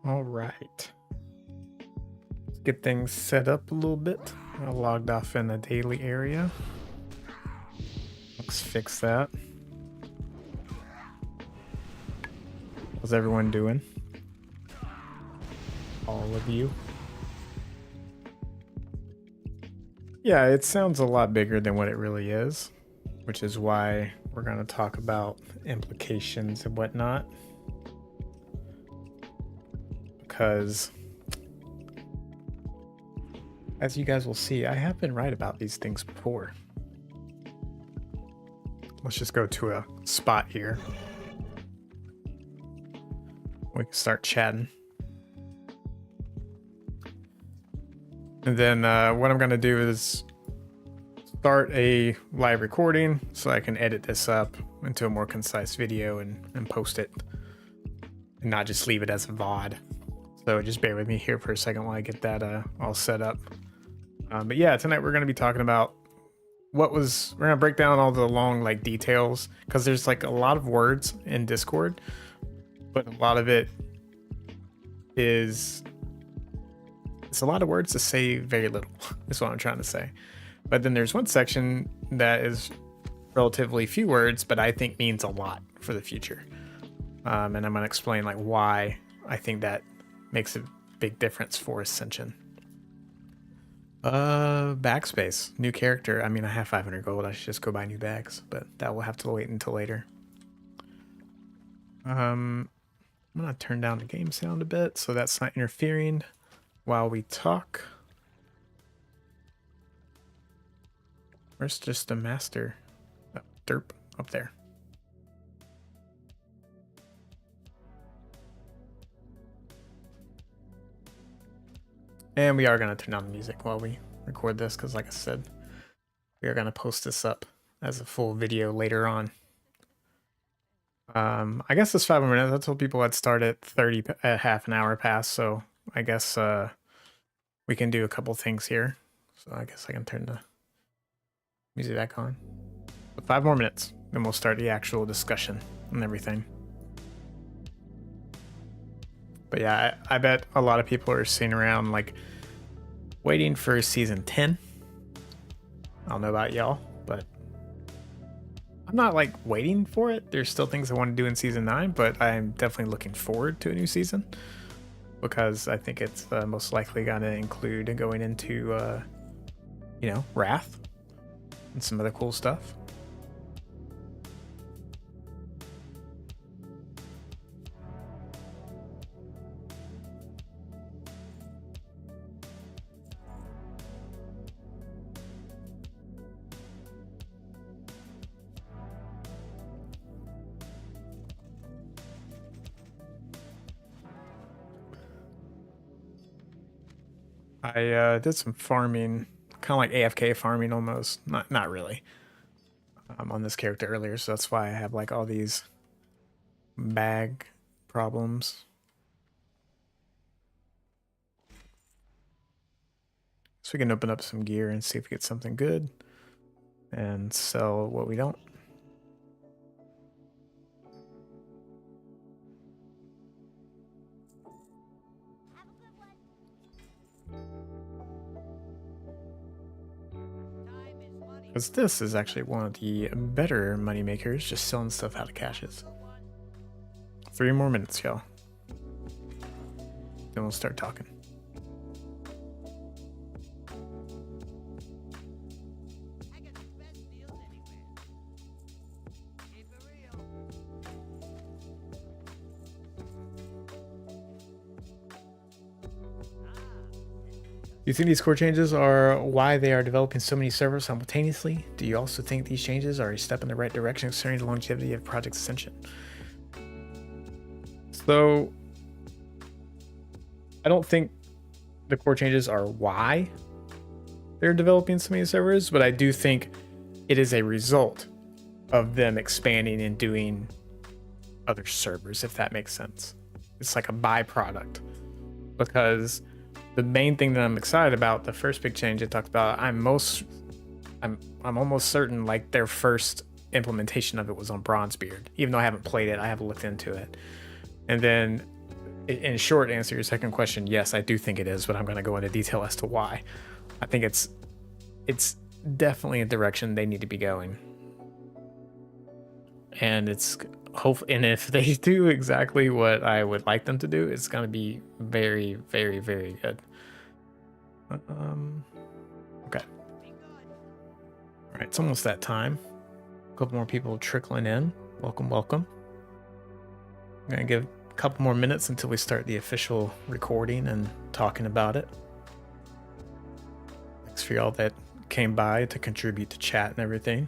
All right. Let's get things set up a little bit. I logged off in the daily area. Let's fix that. How's everyone doing? All of you. Yeah, it sounds a lot bigger than what it really is, which is why we're going to talk about implications and whatnot. Because, as you guys will see, I have been right about these things before. Let's just go to a spot here. We can start chatting. And then what I'm going to do is start a live recording so I can edit this up into a more concise video and post it and not just leave it as a VOD. So just bear with me here for a second while I get that all set up. But yeah, tonight we're going to be talking about we're going to break down all the long like details because there's like a lot of words in Discord, but a lot of it is, it's a lot of words to say very little is what I'm trying to say. But then there's one section that is relatively few words, but I think means a lot for the future. And I'm going to explain like why I think that makes a big difference for Ascension. Backspace, new character. I mean, I have 500 gold. I should just go buy new bags, but that will have to wait until later. I'm going to turn down the game sound a bit so that's not interfering while we talk. Where's just the master? Oh, derp, up there. And we are going to turn down the music while we record this because, like I said, we are going to post this up as a full video later on. I guess it's 5 minutes. I told people I'd start at half an hour past, so I guess we can do a couple things here. So I guess I can turn the music back on. But 5 more minutes, then we'll start the actual discussion and everything. But yeah, I bet a lot of people are sitting around like waiting for season 10. I don't know about y'all, but I'm not like waiting for it. There's still things I want to do in season 9, but I'm definitely looking forward to a new season because I think it's most likely going to include going into, Wrath and some other cool stuff. I did some farming, kind of like AFK farming almost. Not really. On this character earlier, so that's why I have like all these bag problems. So we can open up some gear and see if we get something good and sell what we don't. Because this is actually one of the better money makers, just selling stuff out of caches. 3 more minutes, y'all. Then we'll start talking. Do you think these core changes are why they are developing so many servers simultaneously? Do you also think these changes are a step in the right direction concerning the longevity of Project Ascension? So, I don't think the core changes are why they're developing so many servers, but I do think it is a result of them expanding and doing other servers, if that makes sense. It's like a byproduct, because the main thing that I'm excited about, the first big change I talked about, I'm almost certain like their first implementation of it was on Bronzebeard. Even though I haven't played it, I haven't looked into it. And then in short answer your second question, yes, I do think it is, but I'm going to go into detail as to why. I think it's definitely a direction they need to be going, and it's and if they do exactly what I would like them to do, it's going to be very, very, very good. Okay. All right, it's almost that time. A couple more people trickling in. Welcome, welcome. I'm gonna give a couple more minutes until we start the official recording and talking about it. Thanks for y'all that came by to contribute to chat and everything.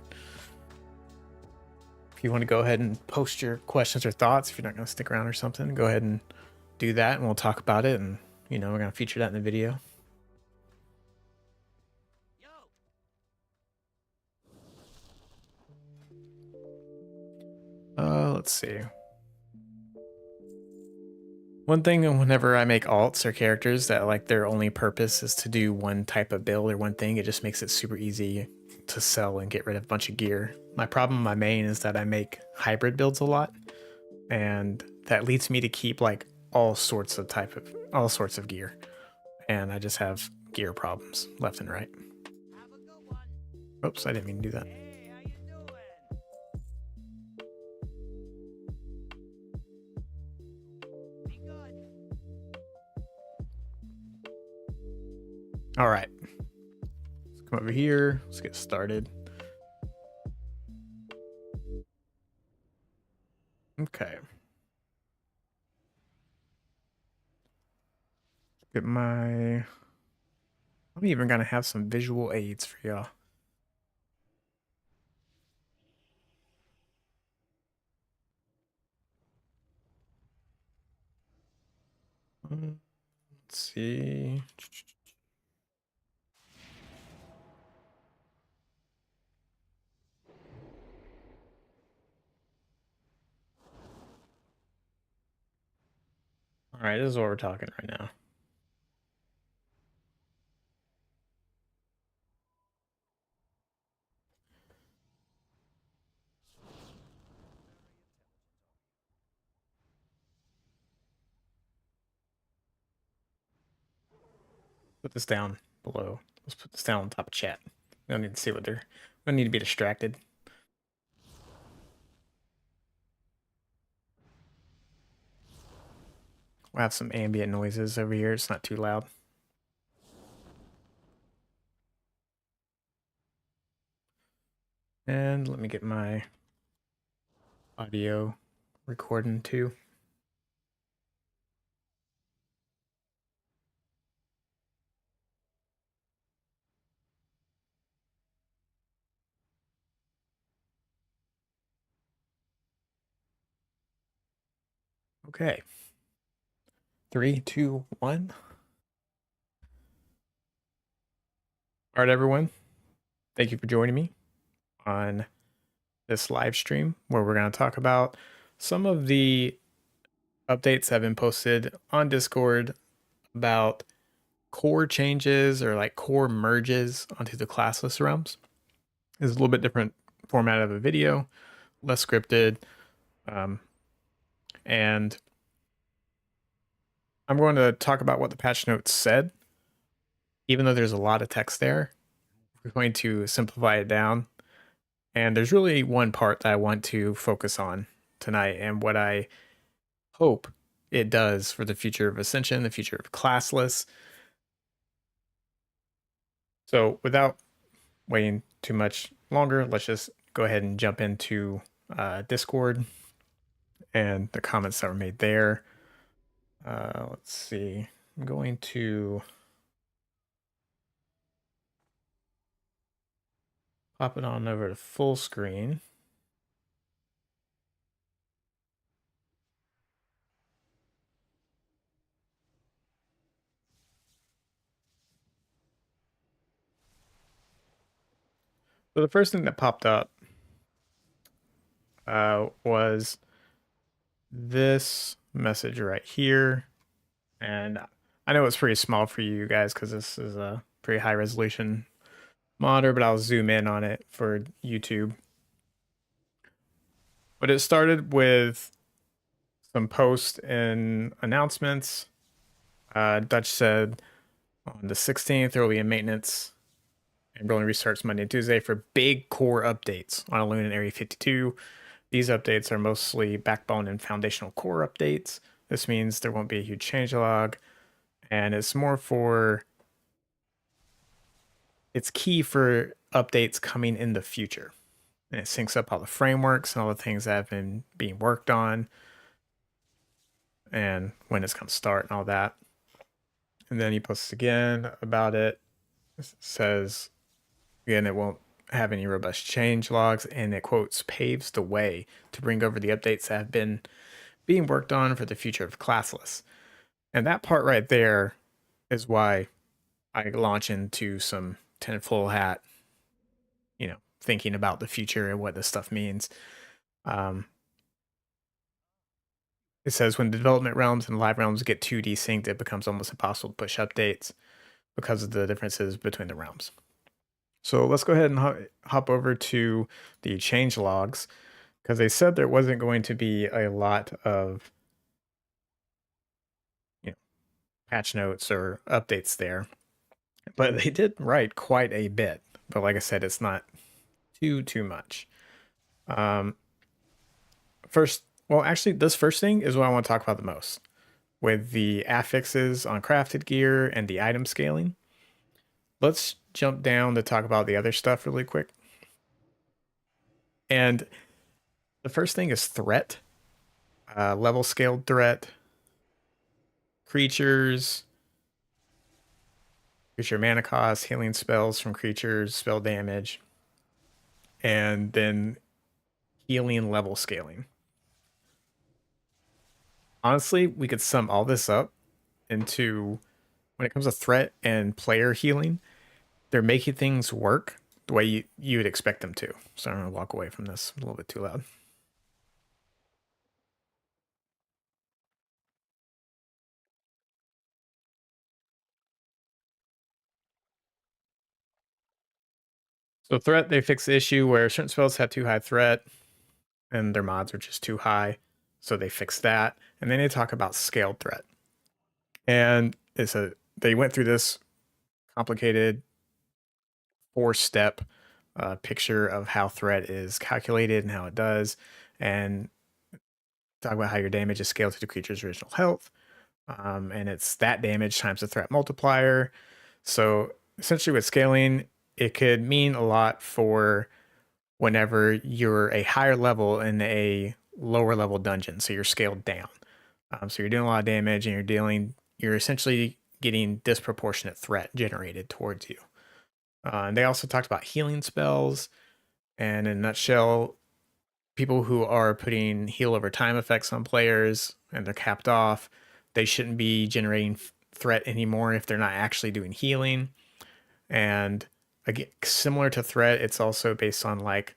If you want to go ahead and post your questions or thoughts, if you're not going to stick around or something, go ahead and do that and we'll talk about it. And, you know, we're going to feature that in the video. Let's see. One thing whenever I make alts or characters that like their only purpose is to do one type of build or one thing, it just makes it super easy to sell and get rid of a bunch of gear. My problem, my main, is that I make hybrid builds a lot, and that leads me to keep like all sorts of gear, and I just have gear problems left and right. Oops, I didn't mean to do that. All right, let's come over here. Let's get started. Okay. Get my... I'm even gonna have some visual aids for y'all. Let's see. All right, this is what we're talking right now. Put this down below. Let's put this down on top of chat. We don't need to see what they're... We don't need to be distracted. We'll have some ambient noises over here. It's not too loud. And let me get my audio recording too. Okay. 3, 2, 1. All right, everyone. Thank you for joining me on this live stream where we're going to talk about some of the updates that have been posted on Discord about core changes or like core merges onto the classless realms. It's a little bit different format of a video, less scripted, and I'm going to talk about what the patch notes said. Even though there's a lot of text there, we're going to simplify it down. And there's really one part that I want to focus on tonight and what I hope it does for the future of Ascension, the future of Classless. So without waiting too much longer, let's just go ahead and jump into Discord and the comments that were made there. Let's see. I'm going to pop it on over to full screen. So the first thing that popped up was this message right here. And I know it's pretty small for you guys because this is a pretty high resolution monitor, but I'll zoom in on it for YouTube. But it started with some posts and announcements. Dutch said on the 16th there will be a maintenance and rolling restarts Monday and Tuesday for big core updates on Alune and Area 52. These updates are mostly backbone and foundational core updates. This means there won't be a huge changelog, and it's more for, it's key for updates coming in the future. And it syncs up all the frameworks and all the things that have been being worked on and when it's going to start and all that. And then he posts again about it. It says, again, it won't have any robust change logs, and it quotes paves the way to bring over the updates that have been being worked on for the future of Classless. And that part right there is why I launch into some tinfoil hat, thinking about the future and what this stuff means. It says when the development realms and live realms get too desynced, it becomes almost impossible to push updates because of the differences between the realms. So let's go ahead and hop over to the change logs, because they said there wasn't going to be a lot of patch notes or updates there, but they did write quite a bit. But like I said, it's not too much. Actually, this first thing is what I want to talk about the most, with the affixes on crafted gear and the item scaling. Let's jump down to talk about the other stuff really quick. And the first thing is threat, level scaled threat, creature mana cost, healing spells from creatures, spell damage, and then healing level scaling. Honestly, we could sum all this up into, when it comes to threat and player healing, they're making things work the way you would expect them to. So I'm going to walk away from this a little bit too loud. So threat, they fix the issue where certain spells have too high threat and their mods are just too high. So they fix that. And then they talk about scaled threat. And they went through this complicated 4-step picture of how threat is calculated and how it does. And talk about how your damage is scaled to the creature's original health. And it's that damage times the threat multiplier. So essentially with scaling, it could mean a lot for whenever you're a higher level in a lower level dungeon. So you're scaled down. So you're doing a lot of damage and you're essentially getting disproportionate threat generated towards you. And they also talked about healing spells. And in a nutshell, people who are putting heal over time effects on players and they're capped off, they shouldn't be generating threat anymore if they're not actually doing healing. And again, similar to threat, it's also based on like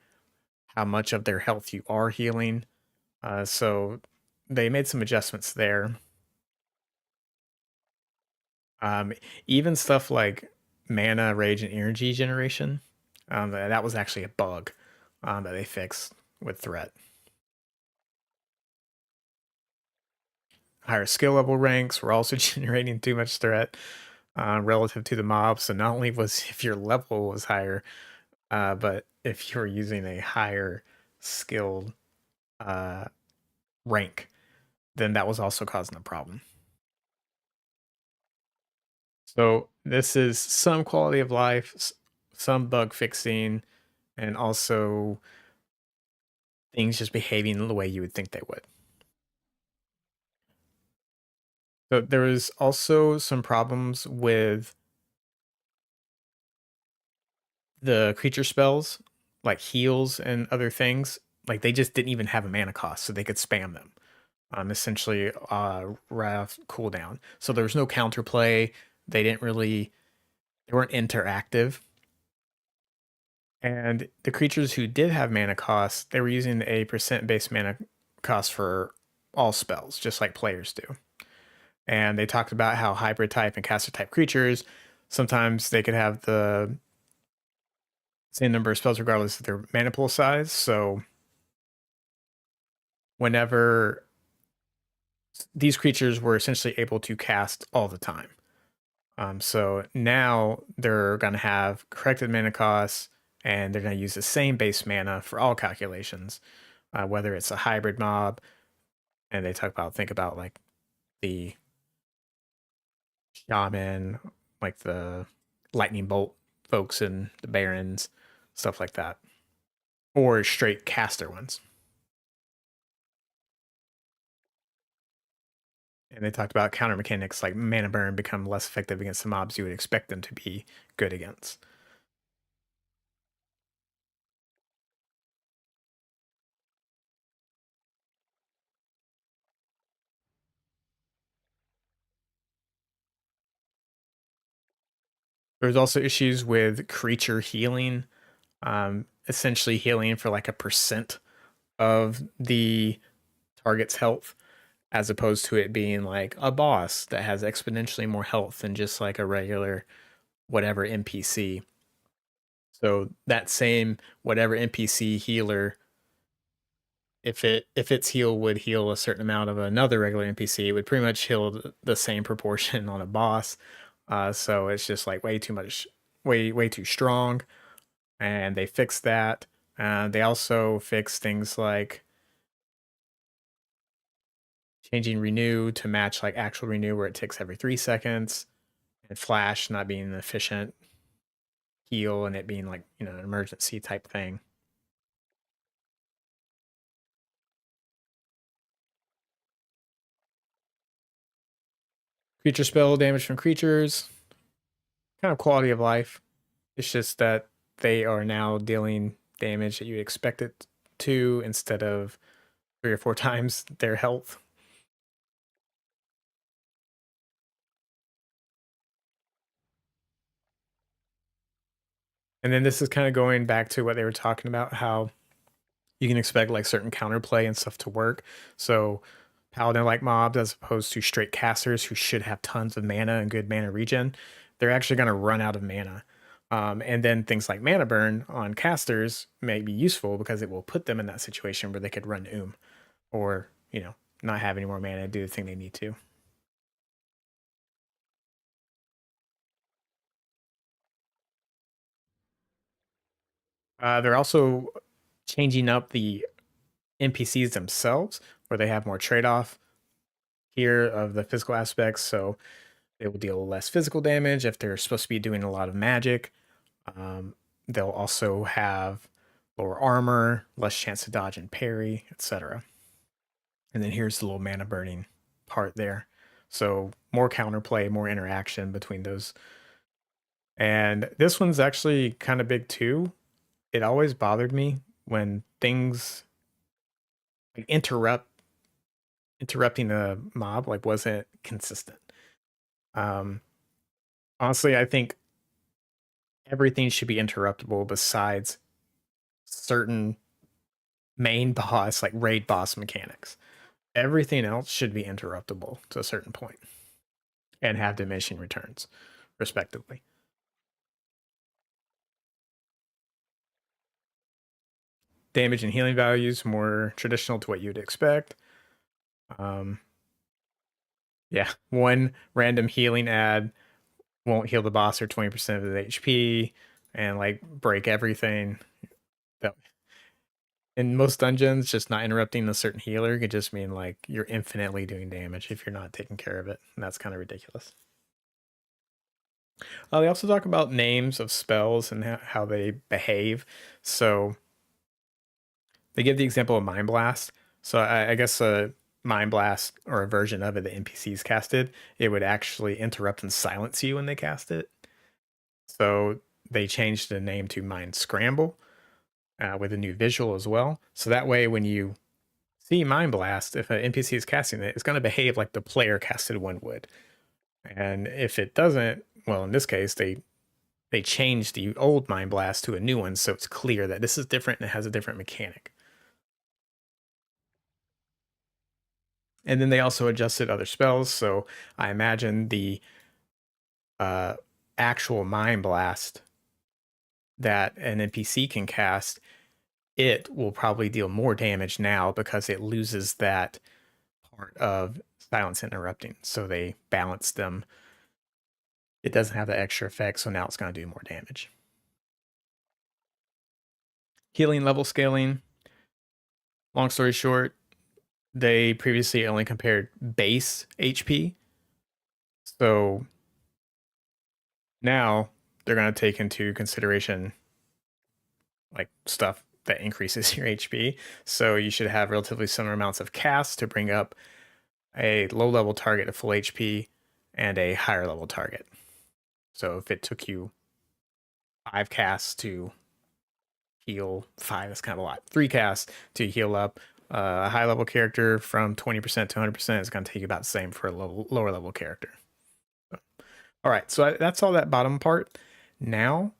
how much of their health you are healing. So they made some adjustments there. Even stuff like mana, rage, and energy generation, that was actually a bug that they fixed with threat. Higher skill level ranks were also generating too much threat relative to the mobs. So not only was if your level was higher, but if you were using a higher skilled rank, then that was also causing a problem. So this is some quality of life, some bug fixing, and also things just behaving the way you would think they would. So there was also some problems with the creature spells, like heals and other things. Like they just didn't even have a mana cost, so they could spam them. Essentially, right off cooldown. So there was no counterplay. They weren't interactive. And the creatures who did have mana costs, they were using a percent based mana cost for all spells, just like players do. And they talked about how hybrid type and caster type creatures, sometimes they could have the same number of spells regardless of their mana pool size. So whenever these creatures were essentially able to cast all the time. So now they're going to have corrected mana costs, and they're going to use the same base mana for all calculations, whether it's a hybrid mob. And they think about like the shaman, like the lightning bolt folks and the barons, stuff like that, or straight caster ones. And they talked about counter mechanics like mana burn become less effective against the mobs you would expect them to be good against. There's also issues with creature healing, essentially healing for like a percent of the target's health, as opposed to it being like a boss that has exponentially more health than just like a regular whatever NPC. So that same whatever NPC healer, if its heal would heal a certain amount of another regular NPC, it would pretty much heal the same proportion on a boss. So it's just like way too much, way too strong, and they fixed that. They also fixed things like changing renew to match like actual renew, where it ticks every 3 seconds, and flash not being an efficient heal and it being like an emergency type thing. Creature spell damage from creatures, kind of quality of life. It's just that they are now dealing damage that you expect it to instead of 3 or 4 times their health. And then this is kind of going back to what they were talking about, how you can expect like certain counterplay and stuff to work. So paladin like mobs, as opposed to straight casters who should have tons of mana and good mana regen, they're actually going to run out of mana. And then things like mana burn on casters may be useful because it will put them in that situation where they could run or not have any more mana to do the thing they need to. They're also changing up the NPCs themselves, where they have more trade-off here of the physical aspects. So they will deal less physical damage if they're supposed to be doing a lot of magic. They'll also have lower armor, less chance to dodge and parry, etc. And then here's the little mana burning part there. So more counterplay, more interaction between those. And this one's actually kind of big too. It always bothered me when things like interrupting a mob like wasn't consistent. Um, Honestly, I think everything should be interruptible besides certain main boss, like raid boss mechanics. Everything else should be interruptible to a certain point and have diminishing returns, respectively. Damage and healing values more traditional to what you'd expect. Um, yeah, one random healing ad won't heal the boss or 20% of the HP and like break everything. That in most dungeons, just not interrupting a certain healer could just mean like you're infinitely doing damage if you're not taking care of it, and that's kind of ridiculous. They also talk about names of spells and how they behave. So they give the example of Mind Blast. So I guess a Mind Blast, or a version of it that NPCs casted, it would actually interrupt and silence you when they cast it. So they changed the name to Mind Scramble, with a new visual as well. So that way, when you see Mind Blast, if an NPC is casting it, it's going to behave like the player casted one would. And if it doesn't, well, in this case, they changed the old Mind Blast to a new one, so it's clear that this is different and it has a different mechanic. And then they also adjusted other spells, so I imagine the actual Mind Blast that an NPC can cast, it will probably deal more damage now because it loses that part of silence interrupting. So they balance them. It doesn't have the extra effect, so now it's going to do more damage. Healing level scaling. Long story short, they previously only compared base HP. So now they're going to take into consideration like stuff that increases your HP. So you should have relatively similar amounts of casts to bring up a low level target to full HP and a higher level target. So if it took you 5 casts to heal 5, that's kind of a lot. 3 casts to heal up a high level character from 20% to 100% is going to take you about the same for a lower level character. So, all right, so that's all that bottom part. Now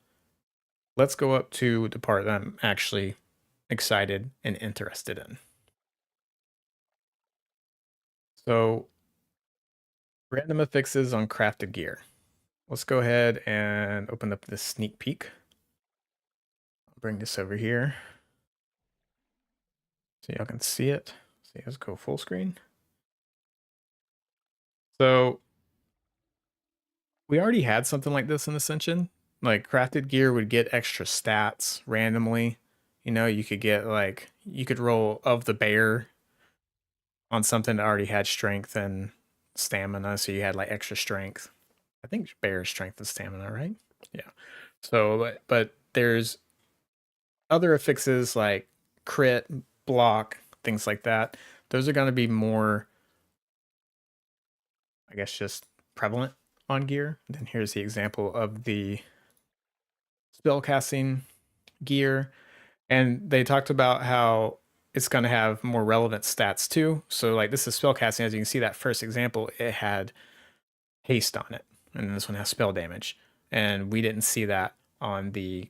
let's go up to the part that I'm actually excited and interested in. So random affixes on crafted gear. Let's go ahead and open up this sneak peek. I'll bring this over here so y'all can see it. See, let's go full screen. So we already had something like this in Ascension. Like crafted gear would get extra stats randomly. You know, you could get like, you could roll of the bear on something that already had strength and stamina. So you had like extra strength. I think bear strength and stamina, right? Yeah. So, but there's other affixes like crit, block, things like that. Those are going to be more, I guess, just prevalent on gear. Then here's the example of the spellcasting gear. And they talked about how it's going to have more relevant stats too. So like this is spellcasting. As you can see, that first example, it had haste on it. And this one has spell damage. And we didn't see that on the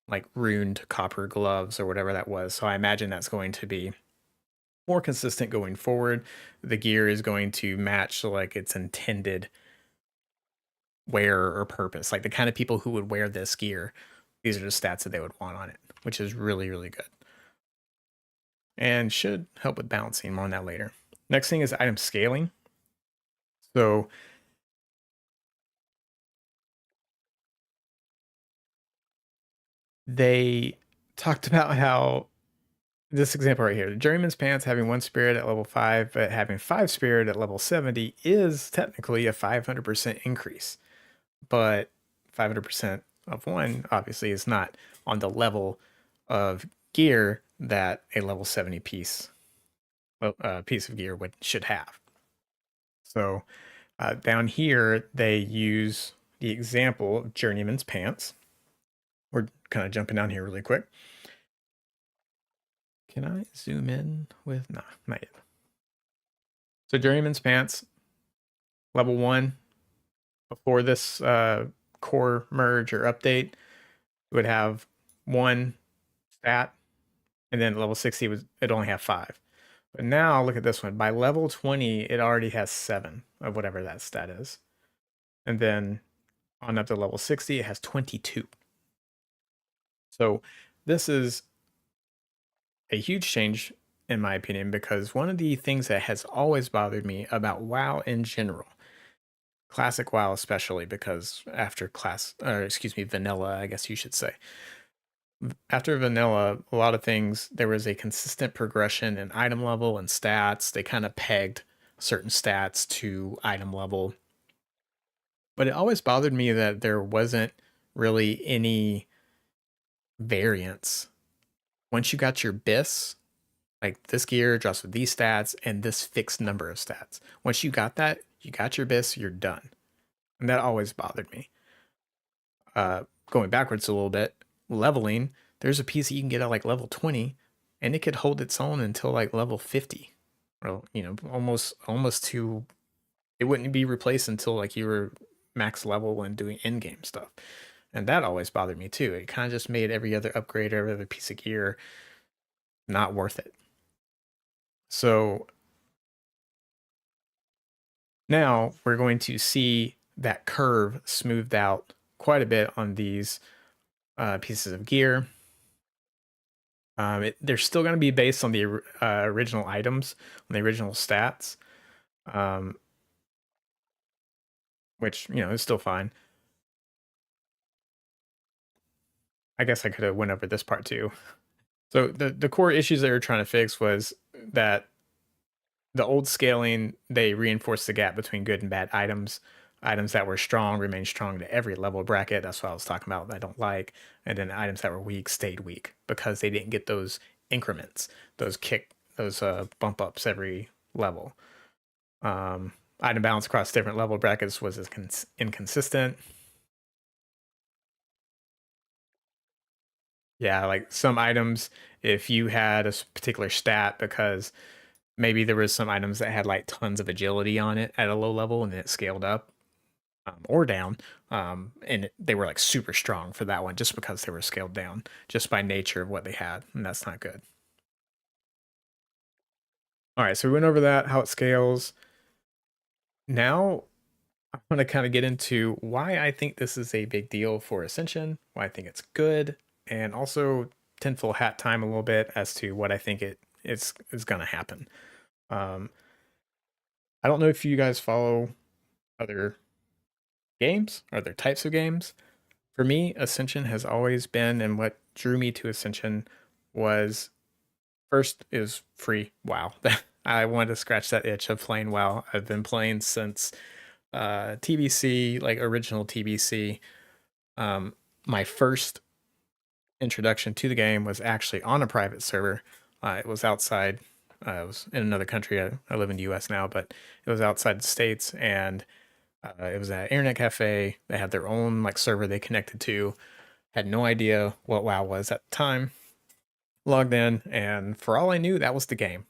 like runed copper gloves or whatever that was. So I imagine that's going to be more consistent going forward. The gear is going to match like its intended wear or purpose. Like the kind of people who would wear this gear, these are the stats that they would want on it, which is really, really good. And should help with balancing. More on that later. Next thing is item scaling. So they talked about how this example right here, the Journeyman's Pants having 1 spirit at level 5, but having 5 spirit at level 70 is technically a 500% increase. But 500% of 1 obviously is not on the level of gear that a level 70 piece of gear should have. So down here, they use the example of Journeyman's Pants. We're kind of jumping down here really quick. Can I zoom in with? Nah, not yet. So Journeyman's Pants, level 1, before this core merge or update, would have 1 stat, and then level 60 it only have 5. But now look at this one. By level 20, it already has 7 of whatever that stat is. And then on up to level 60, it has 22. So this is a huge change in my opinion, because one of the things that has always bothered me about WoW in general, classic WoW especially, because after vanilla, I guess you should say. After vanilla, a lot of things, there was a consistent progression in item level and stats. They kind of pegged certain stats to item level. But it always bothered me that there wasn't really any variance. Once you got your BIS, like this gear drops with these stats and this fixed number of stats. Once you got that, you got your BIS, you're done. And that always bothered me. Going backwards a little bit, leveling, there's a piece that you can get at like level 20 and it could hold its own until like level 50. Or, almost to, it wouldn't be replaced until like you were max level and doing in-game stuff. And that always bothered me too. It kind of just made every other upgrade, every other piece of gear not worth it. So now we're going to see that curve smoothed out quite a bit on these pieces of gear. They're still going to be based on the original items, on the original stats. which, is still fine. I guess I could have went over this part too. So the core issues they were trying to fix was that the old scaling, they reinforced the gap between good and bad items. Items that were strong remained strong to every level bracket. That's what I was talking about. I don't like. And then items that were weak stayed weak because they didn't get those increments, those bump ups every level. Item balance across different level brackets was inconsistent. Yeah, like some items, if you had a particular stat, because maybe there was some items that had like tons of agility on it at a low level and then it scaled up, or down, and they were like super strong for that one just because they were scaled down just by nature of what they had, and that's not good. All right, so we went over that, how it scales. Now I want to kind of get into why I think this is a big deal for Ascension, why I think it's good, and also tinfoil hat time a little bit as to what I think is going to happen. I don't know if you guys follow other games, other types of games. For me, Ascension has always been, and what drew me to Ascension was first is free WoW. I wanted to scratch that itch of playing WoW. I've been playing since TBC, like original TBC. My first introduction to the game was actually on a private server. It was outside. It was in another country. I live in the U.S. now, but it was outside the states, and it was at internet cafe. They had their own like server they connected to. Had no idea what WoW was at the time. Logged in, and for all I knew, that was the game.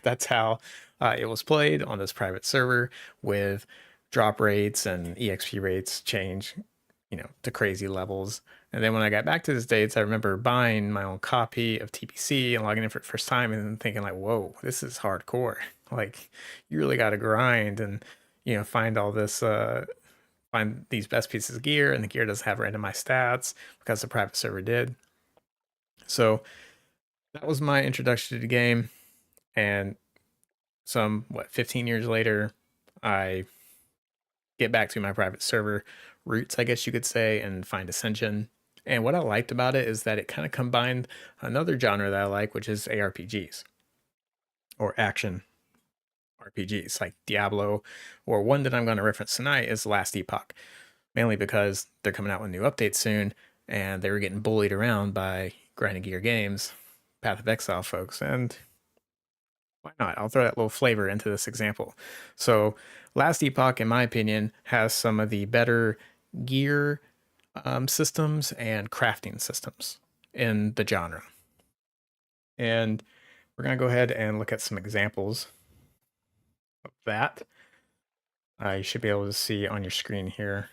That's how it was played on this private server with drop rates and EXP rates change, to crazy levels. And then when I got back to the States, I remember buying my own copy of TPC and logging in for the first time and thinking like, whoa, this is hardcore. Like you really got to grind and, find all this, find these best pieces of gear, and the gear doesn't have randomized stats because the private server did. So that was my introduction to the game. And 15 years later, I get back to my private server roots, I guess you could say, and find Ascension. And what I liked about it is that it kind of combined another genre that I like, which is ARPGs or action RPGs like Diablo, or one that I'm going to reference tonight is Last Epoch, mainly because they're coming out with new updates soon and they were getting bullied around by Grinding Gear Games, Path of Exile folks, and why not? I'll throw that little flavor into this example. So, Last Epoch, in my opinion, has some of the better gear systems and crafting systems in the genre. And we're going to go ahead and look at some examples of that. You should be able to see on your screen here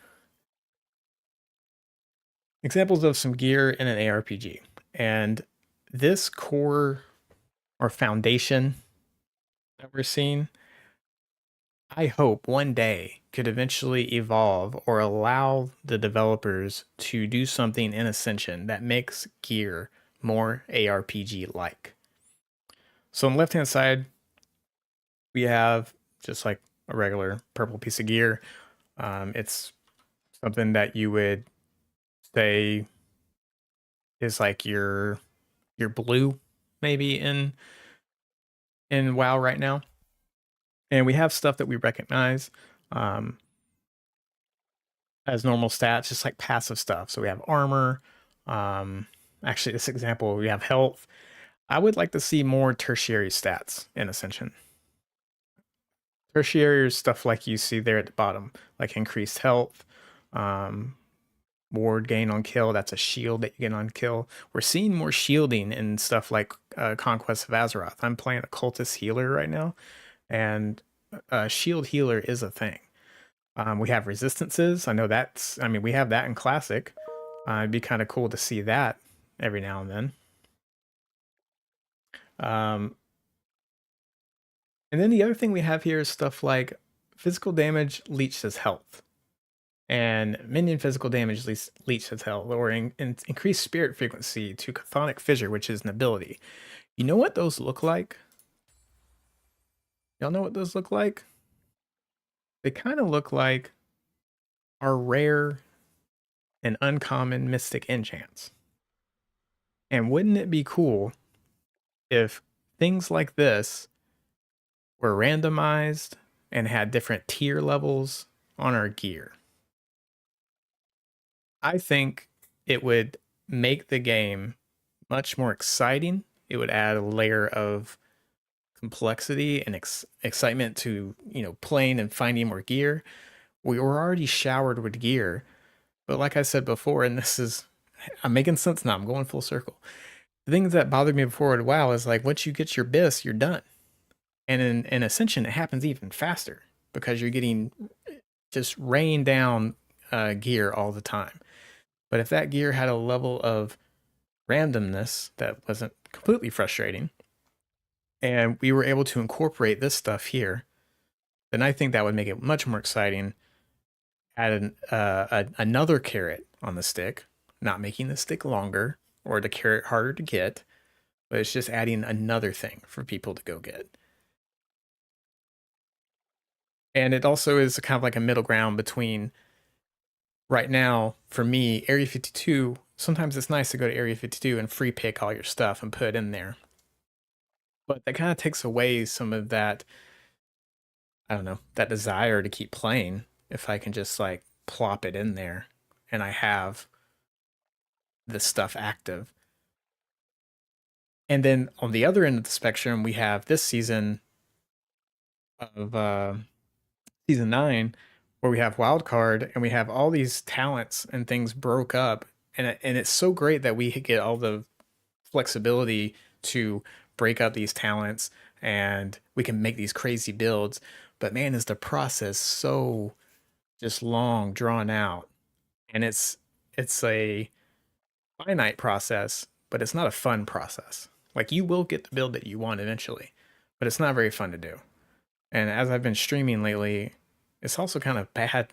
examples of some gear in an ARPG. And this core or foundation that we're seeing, I hope one day could eventually evolve or allow the developers to do something in Ascension that makes gear more ARPG like. So on the left hand side, we have just like a regular purple piece of gear. It's something that you would say is like your blue maybe in WoW right now. And we have stuff that we recognize as normal stats, just like passive stuff. So we have armor. Actually, this example, we have health. I would like to see more tertiary stats in Ascension. Tertiary is stuff like you see there at the bottom, like increased health, ward gain on kill. That's a shield that you get on kill. We're seeing more shielding in stuff like Conquest of Azeroth. I'm playing a cultist healer right now, and shield healer is a thing. We have resistances. I know we have that in Classic. It'd be kind of cool to see that every now and then. And then the other thing we have here is stuff like physical damage leeches health, and minion physical damage leeches health, or increased spirit frequency to chthonic fissure, which is an ability. You know what those look like? Y'all know what those look like? They kind of look like our rare and uncommon mystic enchants. And wouldn't it be cool if things like this were randomized and had different tier levels on our gear? I think it would make the game much more exciting. It would add a layer of complexity and excitement to, playing and finding more gear. We were already showered with gear, but like I said before, and I'm making sense now, I'm going full circle. The things that bothered me before with WoW is like once you get your BIS, you're done. And in Ascension, it happens even faster because you're getting just rain down gear all the time. But if that gear had a level of randomness that wasn't completely frustrating, and we were able to incorporate this stuff here, then I think that would make it much more exciting. Add another carrot on the stick, not making the stick longer or the carrot harder to get, but it's just adding another thing for people to go get. And it also is kind of like a middle ground between right now, for me, Area 52, sometimes it's nice to go to Area 52 and free pick all your stuff and put it in there. But that kind of takes away some of that, I don't know, that desire to keep playing if I can just like plop it in there and I have this stuff active. And then on the other end of the spectrum, we have this season of season 9 where we have wildcard and we have all these talents and things broke up, and it's so great that we get all the flexibility to break up these talents and we can make these crazy builds. But man, is the process so just long drawn out, and it's a finite process, but it's not a fun process. Like you will get the build that you want eventually, but it's not very fun to do. And as I've been streaming lately, it's also kind of bad.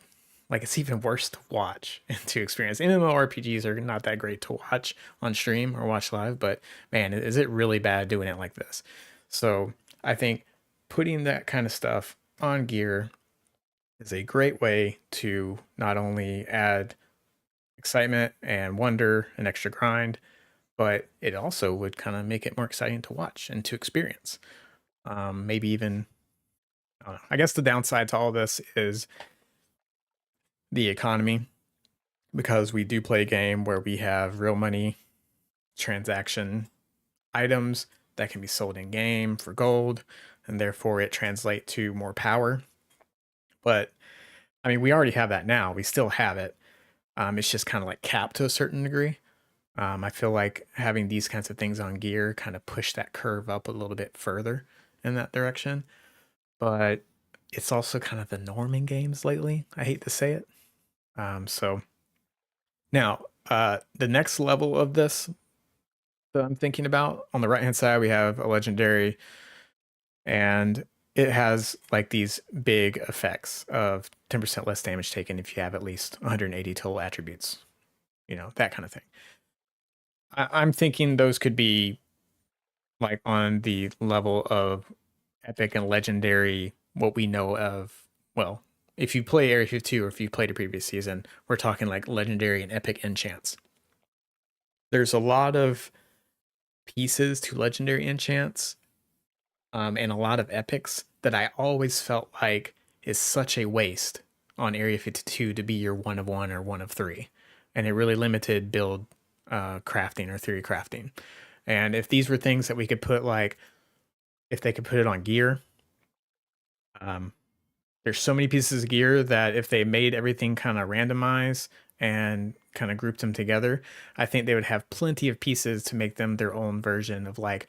Like it's even worse to watch and to experience. MMORPGs are not that great to watch on stream or watch live, but man, is it really bad doing it like this? So I think putting that kind of stuff on gear is a great way to not only add excitement and wonder and extra grind, but it also would kind of make it more exciting to watch and to experience. Maybe even, I guess the downside to all this is the economy, because we do play a game where we have real money transaction items that can be sold in game for gold, and therefore it translates to more power. But I mean, we already have that now. We still have it. It's just kind of like capped to a certain degree. I feel like having these kinds of things on gear kind of push that curve up a little bit further in that direction. But it's also kind of the norm in games lately. I hate to say it. So now, the next level of this that I'm thinking about, on the right hand side, we have a legendary, and it has like these big effects of 10% less damage taken if you have at least 180 total attributes, that kind of thing. I'm thinking those could be like on the level of epic and legendary, what we know of. Well, if you play Area 52 or if you played a previous season, we're talking like legendary and epic enchants. There's a lot of pieces to legendary enchants, and a lot of epics that I always felt like is such a waste on Area 52 to be your one of one or one of three. And it really limited build crafting or theory crafting. And if these were things that we could put, like, if they could put it on gear, there's so many pieces of gear that if they made everything kind of randomized and kind of grouped them together, I think they would have plenty of pieces to make them their own version of like,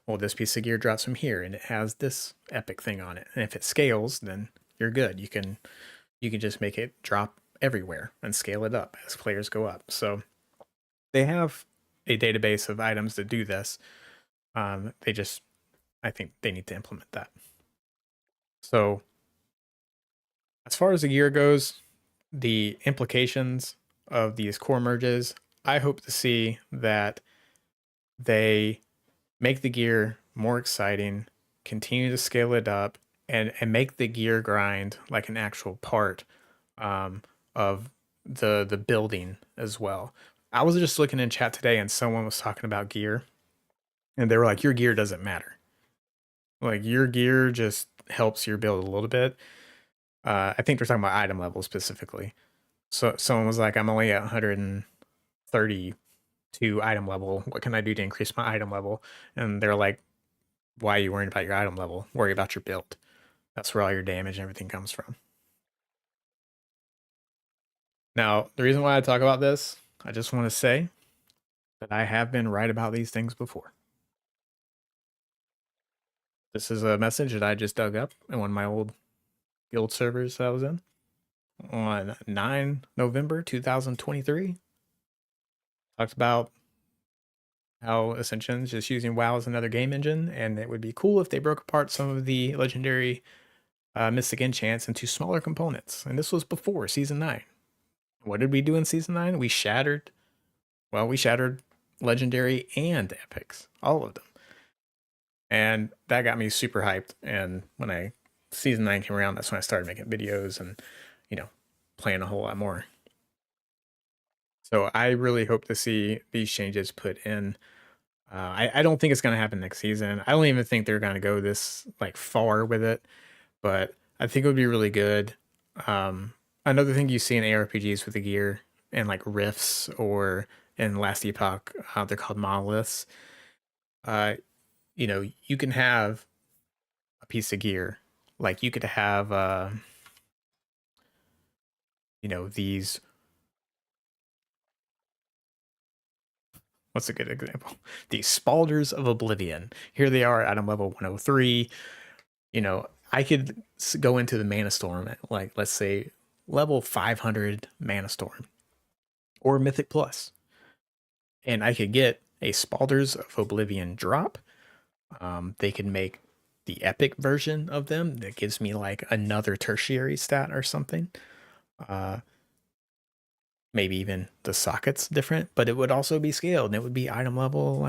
well, this piece of gear drops from here and it has this epic thing on it. And if it scales, then you're good. You can just make it drop everywhere and scale it up as players go up. So they have a database of items that do this. I think they need to implement that. So as far as the gear goes, the implications of these core merges, I hope to see that they make the gear more exciting, continue to scale it up, and make the gear grind like an actual part of the building as well. I was just looking in chat today and someone was talking about gear and they were like, your gear doesn't matter. Like your gear just helps your build a little bit. I think they're talking about item level specifically. So someone was like, I'm only at 132 item level. What can I do to increase my item level? And they're like, why are you worried about your item level? Worry about your build. That's where all your damage and everything comes from. Now, the reason why I talk about this, I just want to say that I have been right about these things before. This is a message that I just dug up in one of my old guild servers that I was in on 9 November 2023. Talked about how Ascension is just using WoW as another game engine, and it would be cool if they broke apart some of the legendary Mystic enchants into smaller components. And this was before Season 9. What did we do in Season 9? We shattered legendary and epics, all of them. And that got me super hyped. And when Season 9 came around, that's when I started making videos and, playing a whole lot more. So I really hope to see these changes put in. I don't think it's going to happen next season. I don't even think they're going to go this far with it, but I think it would be really good. Another thing you see in ARPGs with the gear and rifts, or in Last Epoch, they're called monoliths. You can have a piece of gear, like you could have, these. What's a good example? These Spalders of Oblivion. Here they are at item level 103. I could go into the Mana Storm at, let's say, level 500 Mana Storm or Mythic Plus, and I could get a Spalders of Oblivion drop. They could make the epic version of them that gives me another tertiary stat or something. Maybe even the socket's different, but it would also be scaled and it would be item level,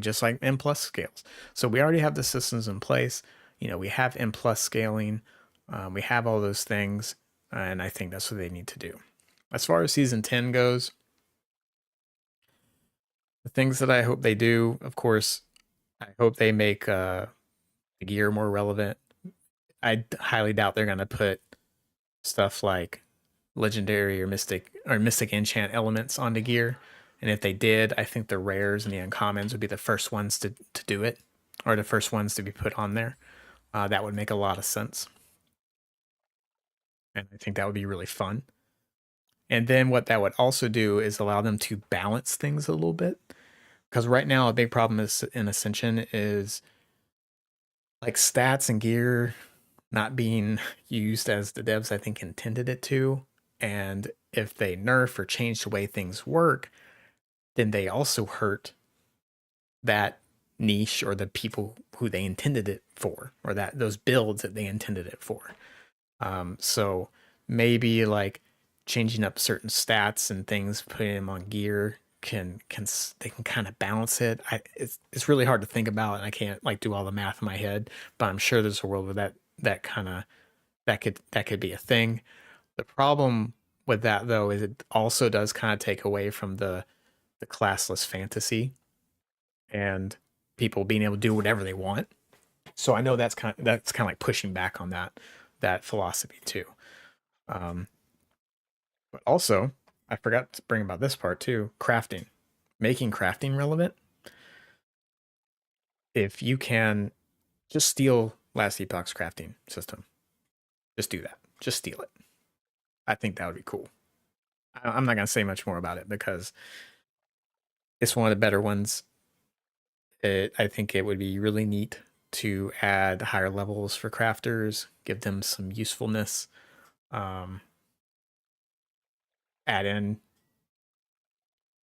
just like M plus scales. So we already have the systems in place. We have M plus scaling. We have all those things. And I think that's what they need to do. As far as season 10 goes, the things that I hope they do, of course, I hope they make the gear more relevant. I highly doubt they're going to put stuff like legendary or mystic enchant elements onto gear. And if they did, I think the rares and the uncommons would be the first ones to do it, or the first ones to be put on there. That would make a lot of sense. And I think that would be really fun. And then what that would also do is allow them to balance things a little bit. Because right now, a big problem is in Ascension is stats and gear not being used as the devs, I think, intended it to. And if they nerf or change the way things work, then they also hurt that niche or the people who they intended it for, or those builds that they intended it for. So maybe changing up certain stats and things, putting them on gear they can kind of balance it. It's really hard to think about, and I can't do all the math in my head, but I'm sure there's a world where that could be a thing. The problem with that, though, is it also does kind of take away from the classless fantasy and people being able to do whatever they want. So I know that's kind of like pushing back on that philosophy too. But also, I forgot to bring about this part too. Crafting, making crafting relevant. If you can just steal Last Epoch's crafting system, just do that. Just steal it. I think that would be cool. I'm not going to say much more about it because it's one of the better ones. I think it would be really neat to add higher levels for crafters, give them some usefulness. Add in,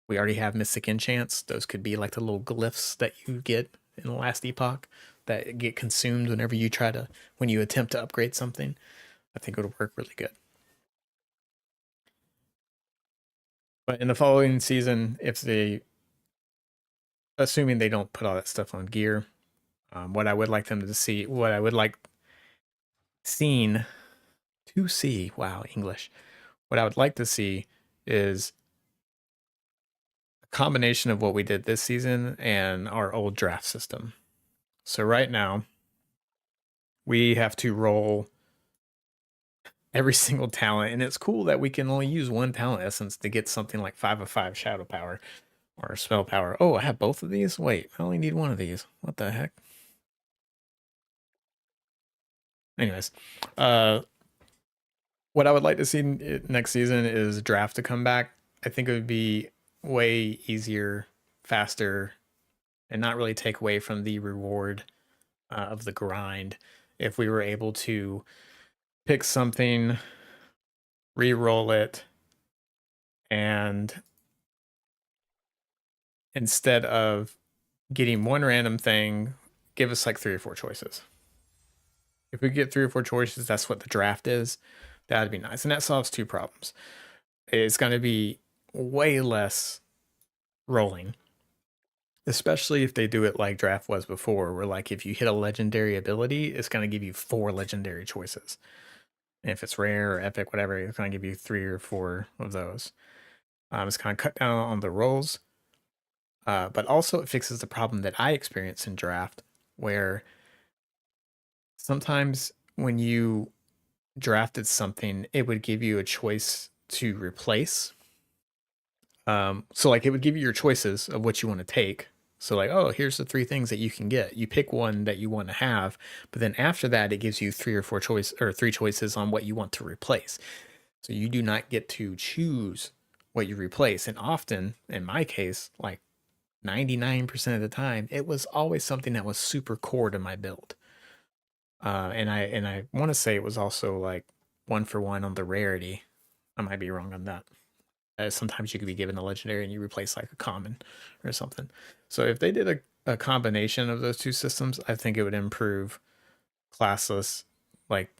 we already have Mystic enchants. Those could be the little glyphs that you get in the Last Epoch that get consumed when you attempt to upgrade something. I think it would work really good. But in the following season, assuming they don't put all that stuff on gear, What I would like them to see, what I would like seen to see, wow, English. What I would like to see is a combination of what we did this season and our old draft system. So right now, we have to roll every single talent, and it's cool that we can only use one talent essence to get something like 5 of 5 shadow power or spell power. Oh, I have both of these? Wait, I only need one of these. What the heck? Anyways, what I would like to see next season is draft to come back. I think it would be way easier, faster, and not really take away from the reward of the grind if we were able to pick something, re-roll it, and instead of getting one random thing, give us like 3 or 4 choices. If we get 3 or 4 choices, that's what the draft is. That'd be nice. And that solves 2 problems. It's going to be way less rolling, especially if they do it like draft was before, where like if you hit a legendary ability, it's going to give you 4 legendary choices. And if it's rare or epic, whatever, it's going to give you 3 or 4 of those. It's kind of cut down on the rolls, but also it fixes the problem that I experience in draft, where sometimes when you drafted something, it would give you a choice to replace. So like it would give you your choices of what you want to take. So like, oh, here's the 3 things that you can get. You pick one that you want to have, but then after that, it gives you 3 or 4 choice or 3 choices on what you want to replace. So you do not get to choose what you replace. And often, in my case, like 99% of the time, it was always something that was super core to my build. And I want to say it was also like 1 for 1 on the rarity. I might be wrong on that. Sometimes you could be given a legendary and you replace like a common or something. So if they did a combination of those 2 systems, I think it would improve classless, like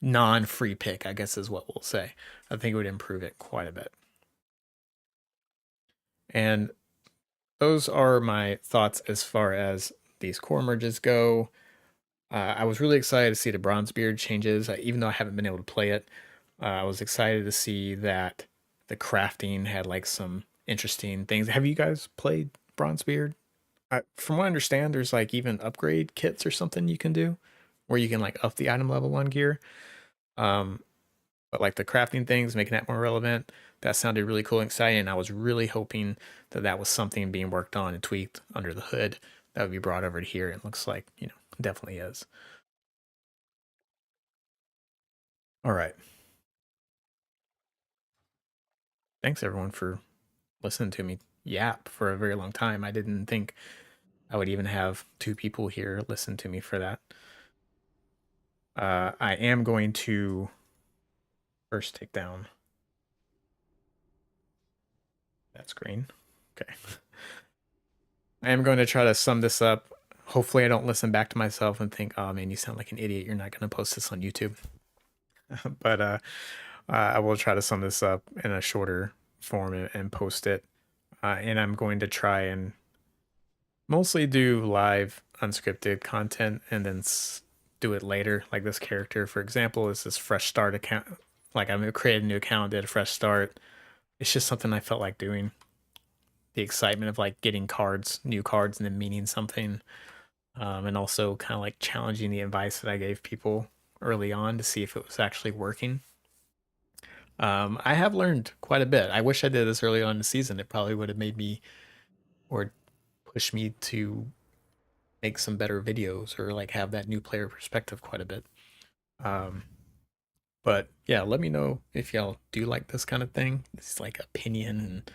non-free pick, I guess is what we'll say. I think it would improve it quite a bit. And those are my thoughts as far as these core merges go. I was really excited to see the Bronzebeard changes, even though I haven't been able to play it. I was excited to see that the crafting had like some interesting things. Have you guys played Bronzebeard? From what I understand, there's like even upgrade kits or something you can do where you can like up the item level on gear. Um, but like the crafting things, making that more relevant, that sounded really cool and exciting. And I was really hoping that that was something being worked on and tweaked under the hood that would be brought over to here. It looks like, definitely is. All right. Thanks everyone for listening to me yap for a very long time. I didn't think I would even have 2 people here listen to me for that. I am going to first take down that screen. Okay. I am going to try to sum this up. Hopefully I don't listen back to myself and think, oh man, you sound like an idiot. You're not going to post this on YouTube. But I will try to sum this up in a shorter form and post it. And I'm going to try and mostly do live unscripted content and then do it later. Like this character, for example, is this fresh start account. Like I'm created a new account, did a fresh start. It's just something I felt like doing. The excitement of like getting cards, new cards, and then meaning something, and also kind of like challenging the advice that I gave people early on to see if it was actually working. I have learned quite a bit. I wish I did this early on in the season. It probably would have made me or pushed me to make some better videos or like have that new player perspective quite a bit. Um, but yeah, let me know if y'all do like this kind of thing. It's like opinion and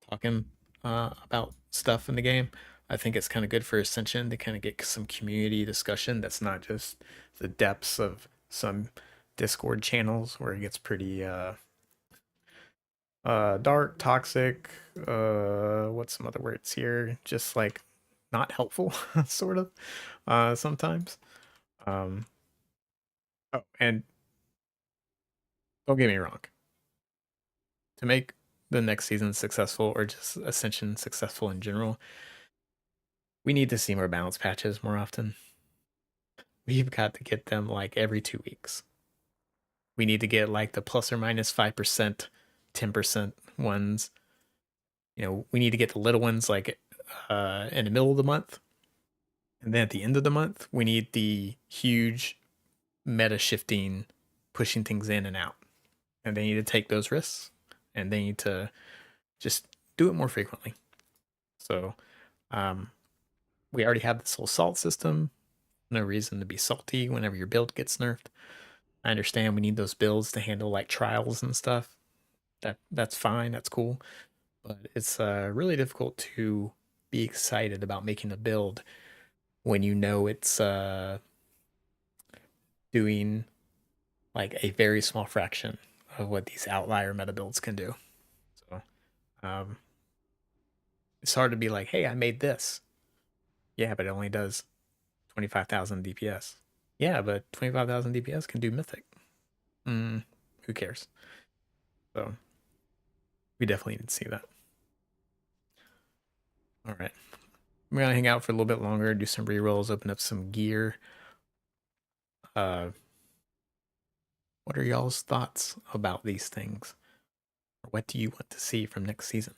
talking about stuff in the game. I think it's kind of good for Ascension to kind of get some community discussion that's not just the depths of some Discord channels where it gets pretty dark, toxic, what's some other words here? Just like not helpful, sort of, sometimes. Um, oh, and don't get me wrong, to make the next season successful or just Ascension successful in general, We need to see more balance patches more often. We've got to get them like every 2 weeks. We need to get like the plus or minus 5%, 10% ones. We need to get the little ones like in the middle of the month. And then at the end of the month, we need the huge meta shifting, pushing things in and out. And they need to take those risks and they need to just do it more frequently. So we already have this whole salt system. No reason to be salty whenever your build gets nerfed. I understand we need those builds to handle like trials and stuff. That's fine. That's cool. But it's really difficult to be excited about making a build when you know it's doing like a very small fraction of what these outlier meta builds can do. So it's hard to be like, hey, I made this. Yeah, but it only does 25,000 DPS. Yeah, but 25,000 DPS can do mythic. Who cares? So we definitely need to see that. All right. We're going to hang out for a little bit longer, do some rerolls, open up some gear. What are y'all's thoughts about these things? Or what do you want to see from next season?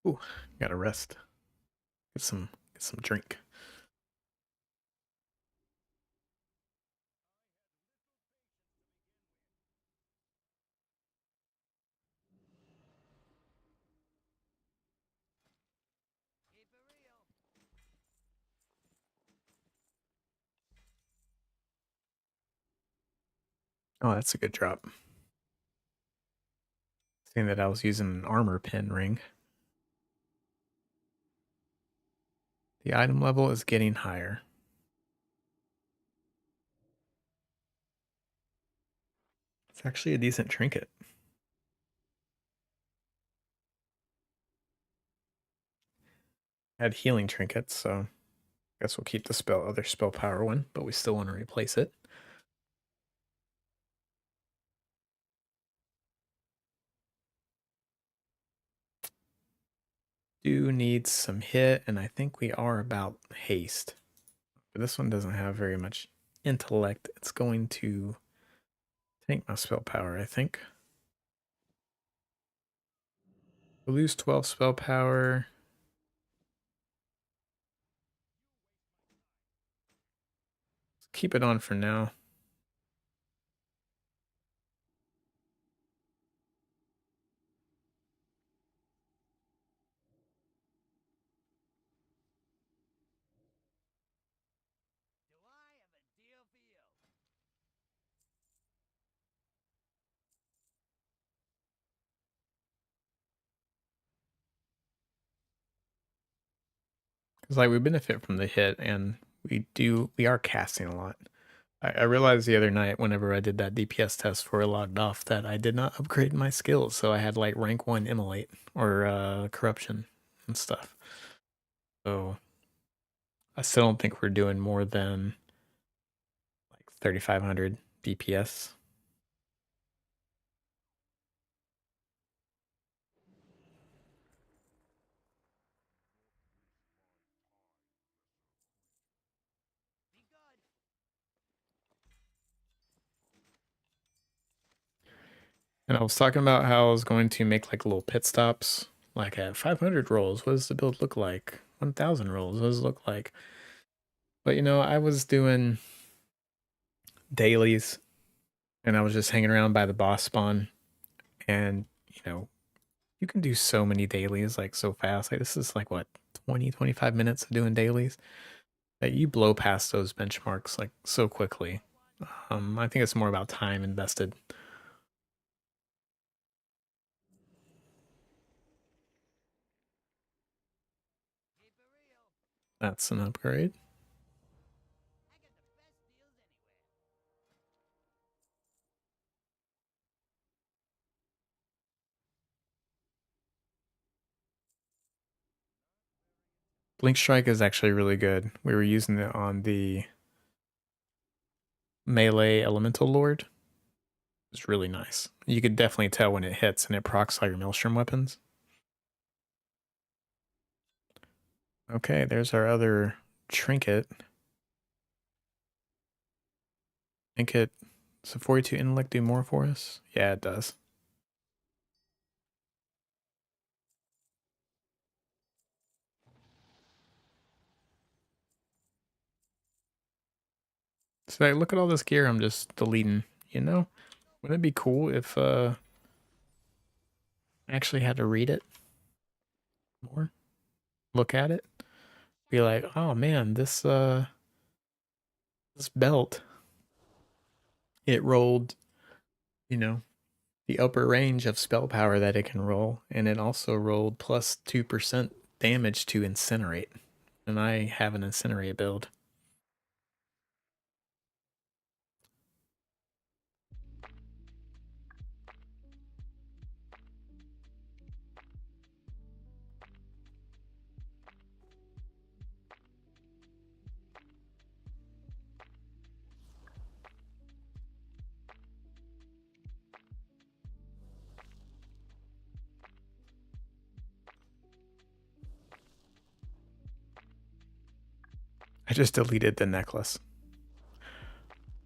Ooh, gotta rest. Get some drink. Oh, that's a good drop. Seeing that I was using an armor pin ring. The item level is getting higher. It's actually a decent trinket. I had healing trinkets, so I guess we'll keep the other spell power one, but we still want to replace it. Do need some hit, and I think we are about haste. But this one doesn't have very much intellect. It's going to tank my spell power, I think. We lose 12 spell power. Let's keep it on for now. Because like we benefit from the hit, and we are casting a lot. I realized the other night whenever I did that DPS test before I logged off that I did not upgrade my skills, so I had like rank 1 immolate or corruption and stuff. So I still don't think we're doing more than like 3,500 DPS. And I was talking about how I was going to make like little pit stops, like at 500 rolls. What does the build look like? 1,000 rolls. What does it look like? But I was doing dailies, and I was just hanging around by the boss spawn, and you can do so many dailies like so fast. Like this is like what 20, 25 minutes of doing dailies that you blow past those benchmarks like so quickly. I think it's more about time invested. That's an upgrade. Blink Strike is actually really good. We were using it on the melee elemental lord. It's really nice. You could definitely tell when it hits and it procs all your maelstrom weapons. Okay, there's our other trinket. Trinket. Does a 42 intellect do more for us? Yeah, it does. So look at all this gear I'm just deleting, you know? Wouldn't it be cool if I actually had to read it more? Look at it? Be like, oh man, this belt, it rolled, you know, the upper range of spell power that it can roll, and it also rolled plus 2% damage to incinerate. And I have an incinerate build. I just deleted the necklace.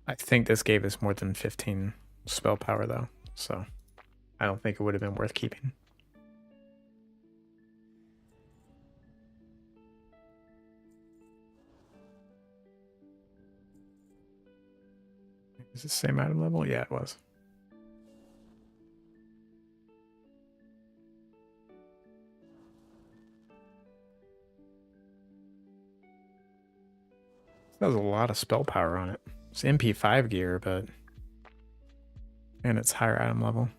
I think this gave us more than 15 spell power though, so I don't think it would have been worth keeping. Is it the same item level? Yeah, it was. That was a lot of spell power on it. It's MP5 gear, but and it's higher item level.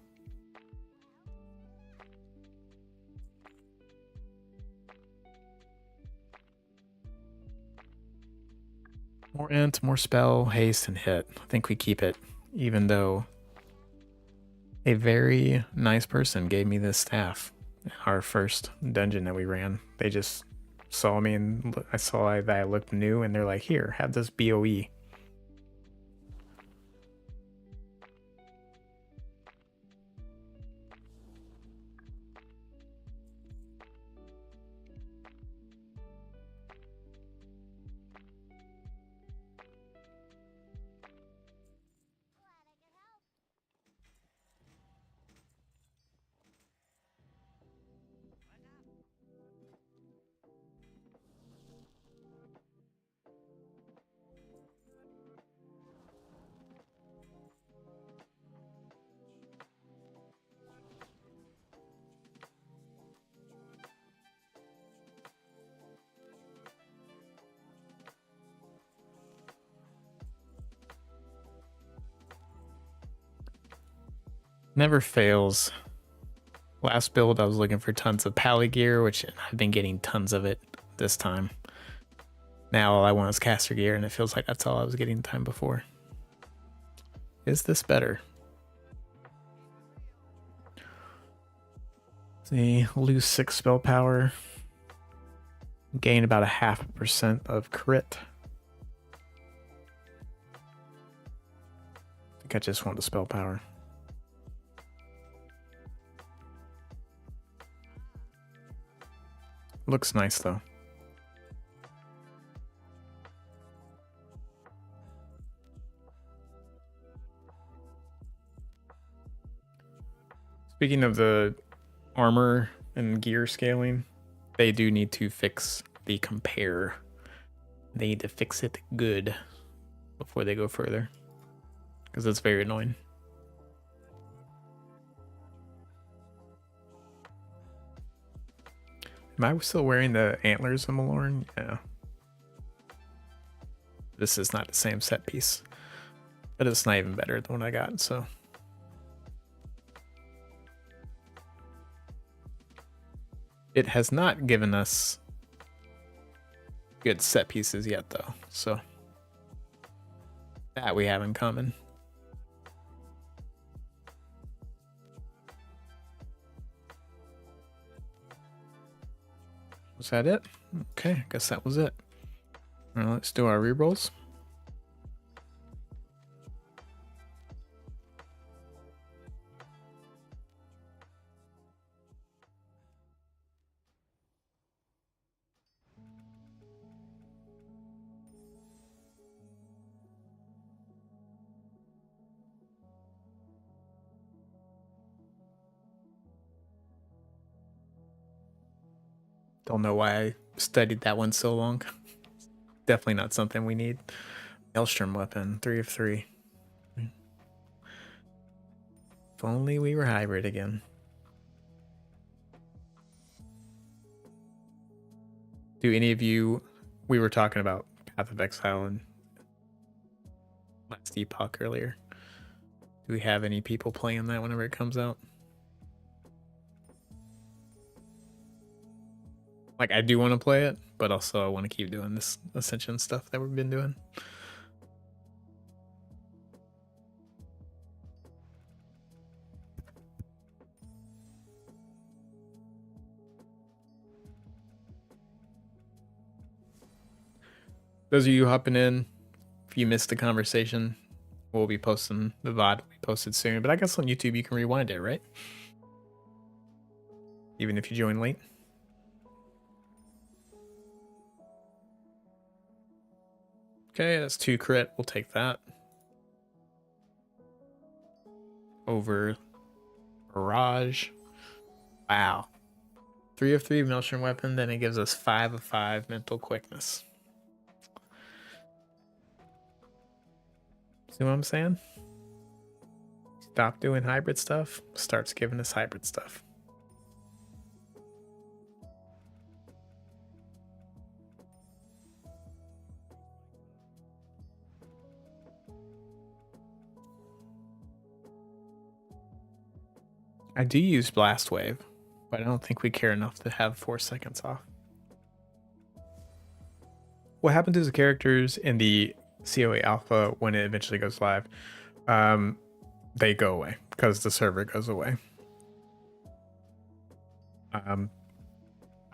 More int, more spell, haste, and hit. I think we keep it, even though a very nice person gave me this staff. Our first dungeon that we ran. They just saw me and I saw that I looked new and they're like, here, have this BOE. Never fails. Last build I was looking for tons of pally gear, which I've been getting tons of it this time. Now all I want is caster gear, and it feels like that's all I was getting the time before. Is this better? See, lose 6 spell power. Gain about 0.5% of crit. I think I just want the spell power. Looks nice though. Speaking of the armor and gear scaling, they do need to fix the compare. They need to fix it good before they go further, because it's very annoying. Am I still wearing the antlers of Malorn? Yeah. This is not the same set piece, but it's not even better than what I got, so. It has not given us good set pieces yet though, so that we have in common. Was that it? Okay, I guess that was it. All right, let's do our rerolls. Don't know why I studied that one so long. Definitely not something we need. Maelstrom weapon, 3 of 3. If only we were hybrid again. Do any of you, we were talking about Path of Exile and Last Epoch earlier. Do we have any people playing that whenever it comes out? Like, I do want to play it, but also I want to keep doing this Ascension stuff that we've been doing. Those of you hopping in, if you missed the conversation, we'll be posting the VOD will be posted soon. But I guess on YouTube you can rewind it, right? Even if you join late. Okay, that's 2 crit. We'll take that. Over Barrage. Wow. 3 of 3 Maelstrom weapon, then it gives us 5 of 5 mental quickness. See what I'm saying? Stop doing hybrid stuff, starts giving us hybrid stuff. I do use Blast Wave, but I don't think we care enough to have 4 seconds off. What happened to the characters in the COA alpha when it eventually goes live? They go away because the server goes away. I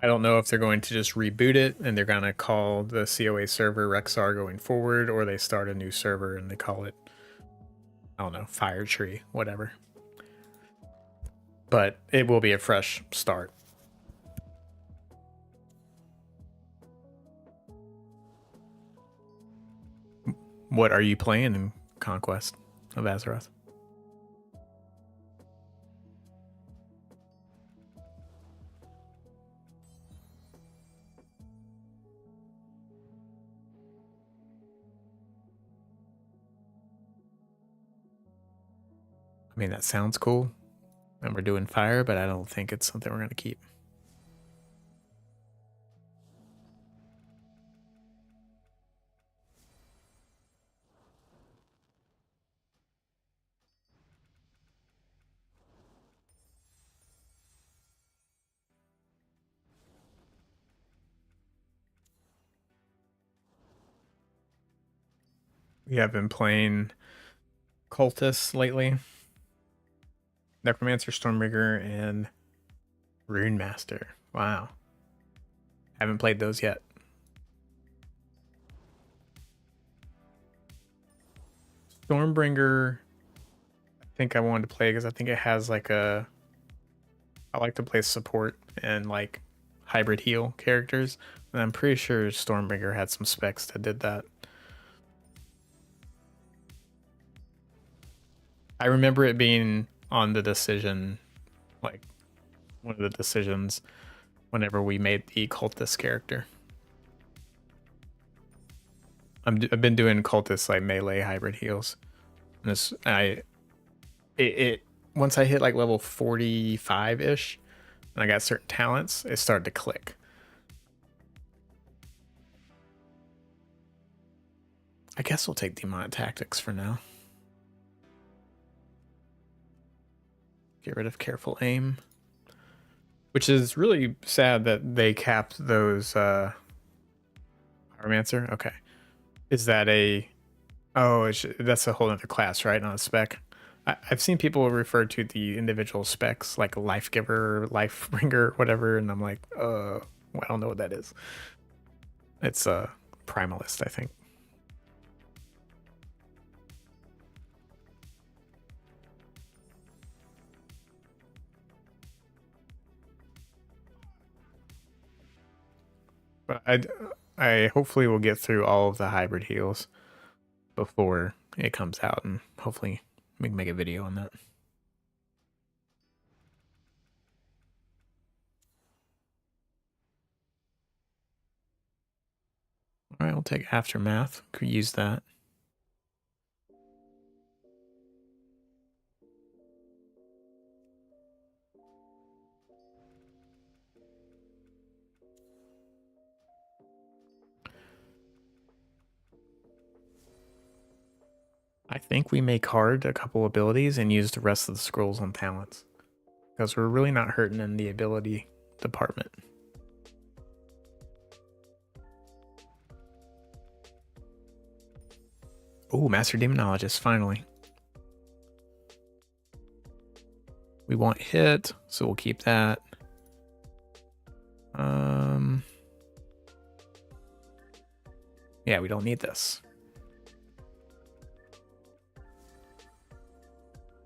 don't know if they're going to just reboot it and they're going to call the COA server Rexar going forward, or they start a new server and they call it, I don't know, Fire Tree, whatever. But it will be a fresh start. What are you playing in Conquest of Azeroth? I mean, that sounds cool. And we're doing fire, but I don't think it's something we're going to keep. We have been playing Cultists lately. Necromancer, Stormbreaker, and Rune Master. Wow. Haven't played those yet. Stormbringer, I think I wanted to play because I think it has like a... I like to play support and like hybrid heal characters. And I'm pretty sure Stormbringer had some specs that did that. I remember it being on the decision, like one of the decisions whenever we made the cultist character. I've been doing cultist like melee hybrid heals. And this once I hit like level 45-ish and I got certain talents, it started to click. I guess we'll take Demonic Tactics for now. Get rid of Careful Aim. Which is really sad that they capped those Pyromancer. Okay. Is that a... Oh, that's a whole other class, right? Not a spec. I've seen people refer to the individual specs like Life Giver, Life Bringer, whatever, and I'm like, well, I don't know what that is. It's a Primalist, I think. But I hopefully will get through all of the hybrid heals before it comes out, and hopefully we can make a video on that. All right, I'll take Aftermath. Could use that. I think we make hard a couple abilities and use the rest of the scrolls on talents, because we're really not hurting in the ability department. Oh, Master Demonologist, finally. We want hit, so we'll keep that. Yeah, we don't need this.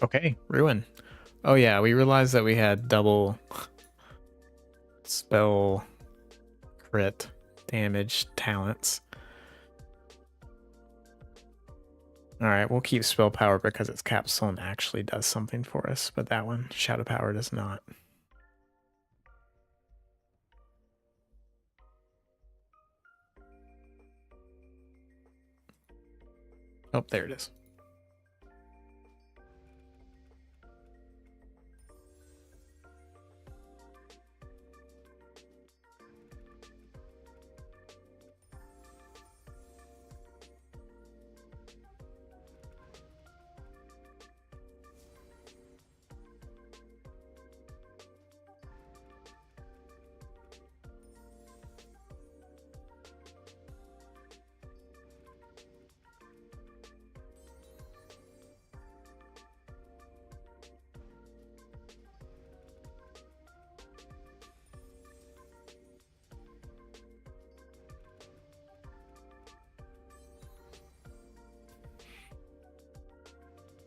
Okay, Ruin. Oh yeah, we realized that we had double spell crit damage talents. Alright, we'll keep spell power because its capstone actually does something for us, but that one, shadow power, does not. Oh, there it is.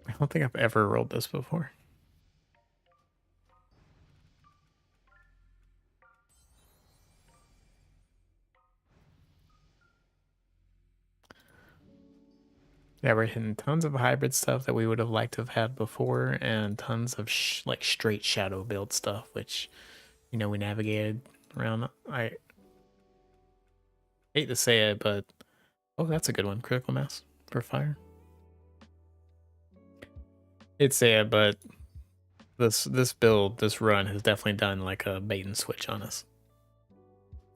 I don't think I've ever rolled this before. Yeah, we're hitting tons of hybrid stuff that we would have liked to have had before, and tons of like straight shadow build stuff, which, you know, we navigated around. I hate to say it, but oh, that's a good one. Critical mass for fire. I'd say it, but this build, this run has definitely done like a bait and switch on us.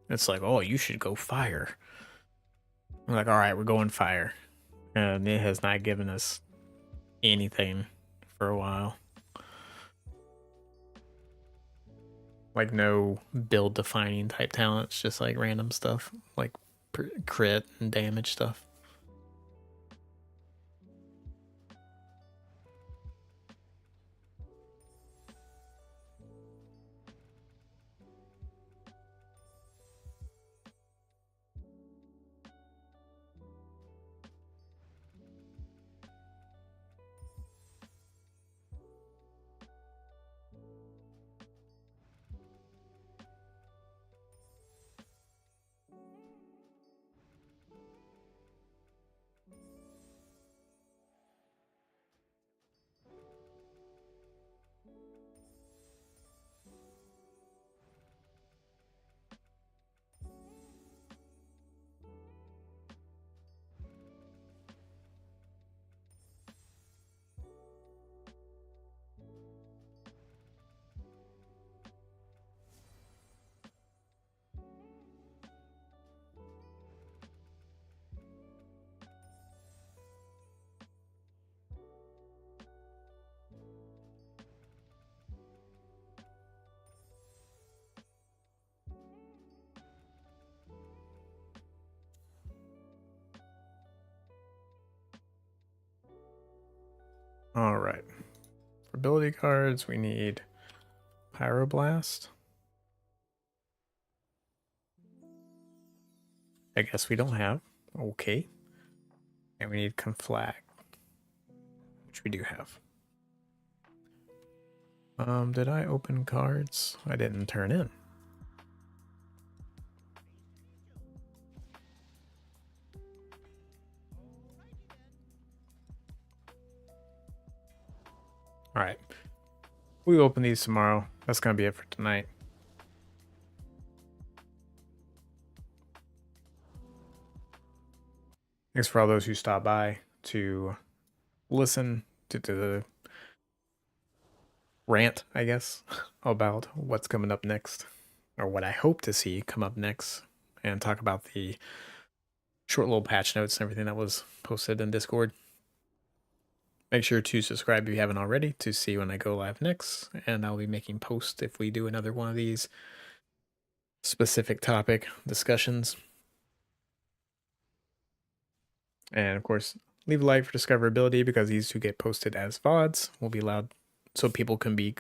It's like, oh, you should go fire. We're like, all right, we're going fire. And it has not given us anything for a while. Like no build defining type talents, just like random stuff, like crit and damage stuff. All right. For ability cards, we need Pyroblast. I guess we don't have. Okay. And we need Conflag, which we do have. Did I open cards? I didn't turn in. All right. We open these tomorrow. That's going to be it for tonight. Thanks for all those who stopped by to listen to the rant, I guess, about what's coming up next, or what I hope to see come up next, and talk about the short little patch notes and everything that was posted in Discord. Make sure to subscribe if you haven't already to see when I go live next, and I'll be making posts if we do another one of these specific topic discussions. And of course, leave a like for discoverability, because these two get posted as VODs. Will be allowed, so people can be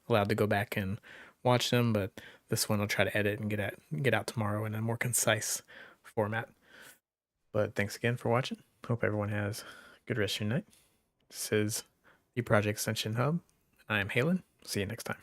allowed to go back and watch them. But this one I'll try to edit and get out tomorrow in a more concise format. But thanks again for watching. Hope everyone has a good rest of your night. This is the Project Ascension Hub. I am Halen. See you next time.